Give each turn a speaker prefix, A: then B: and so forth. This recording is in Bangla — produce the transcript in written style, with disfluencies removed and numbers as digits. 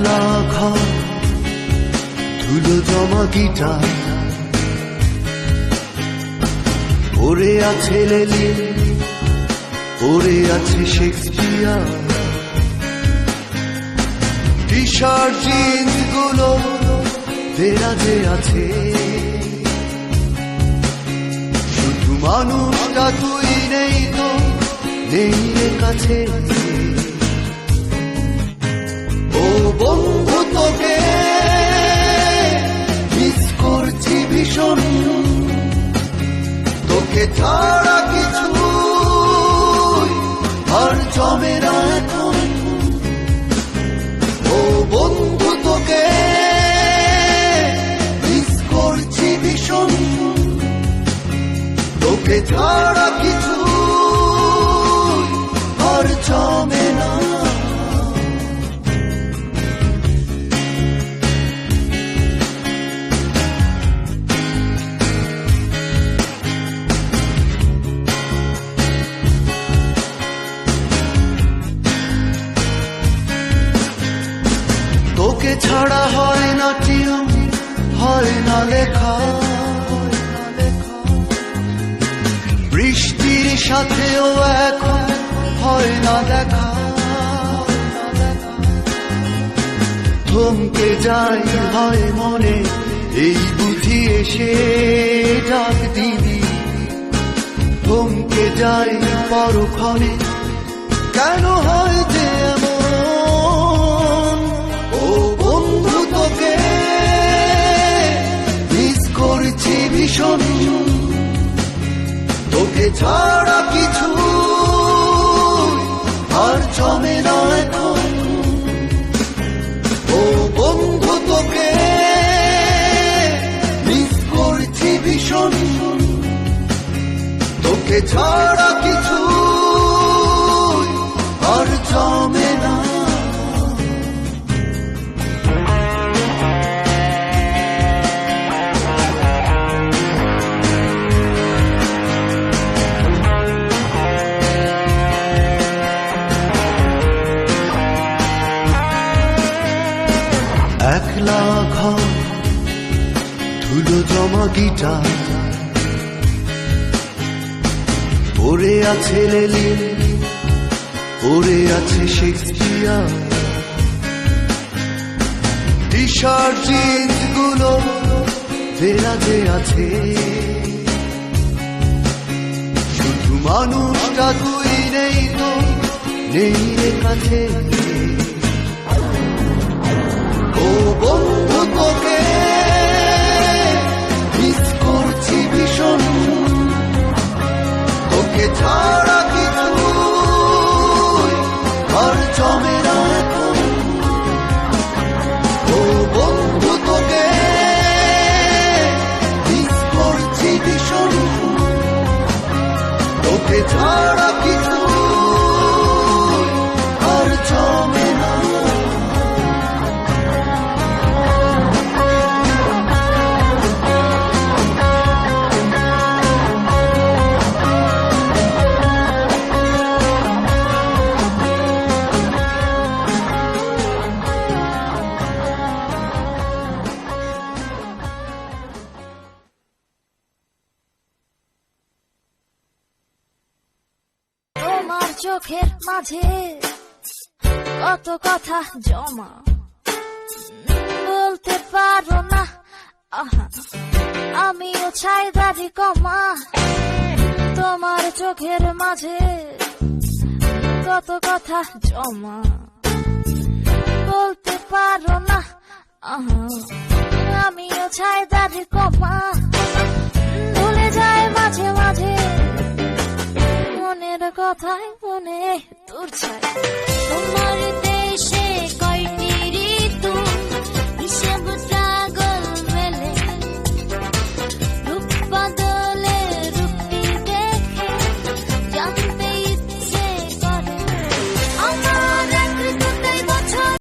A: একলা ঘর ধুলো জমা গিটার পড়ে আছে লেলি, পড়ে আছে শেক্সপিয়ার। টি শার্ট জিন্স গুলো দেরাজে আছে, শুধু মানুষটা তুই নেই তো, নেই রে কাছে। ও বন্ধু তোকে মিস করছি ভীষণ, তোকে ছাড়া কিছু আর জমে না এখন। ও বন্ধু তোকে মিস করছি ভীষণ, তোকে ছাড়া কিছু আর জমে না। তোকে ছাড়া হয় না টিউন, হয় না লেখা, বৃষ্টির সাথেও এখন হয় না দেখা। থমকে যাই হয় মনে, এই বুঝি এসে ডাক দিবি। থমকে যাই পরক্ষণে, কেন হয় যে এমন। ও বন্ধু তোকে মিস করছি ভীষণ, তোকে ছাড়া কিছু আর জমে না এখন। ও বন্ধু তোকে মিস করছি ভীষণ, তোকে ছাড়া কিছু আর জমে না। একলা ঘর ধুলো জমা গিটার পড়ে আছে লেলি, পড়ে আছে শেক্সপিয়ার। টি শার্ট জিন্স গুলো দেরাজে আছে, শুধু মানুষটা তুই নেই তো, নেই রে কাছে। ও বন্ধু তোকে মিস করছি ভীষণ, তোকে ছাড়া কিছু আর জমে না এখন। ও বন্ধু তোকে মিস করছি ভীষণ, তোকে ছাড়া কিছু আর জমে না।
B: চোখের মাঝে কত কথা জমা, বলতে পারো না আমিও চাই দাড়ি কমা। তোমার চোখের মাঝে কত কথা জমা, বলতে পারো না আমিও চাই দাড়ি কমা। ভুলে যায় মাঝে মাঝে মনের কথায় মনে তোর চাই। তোমার দেশে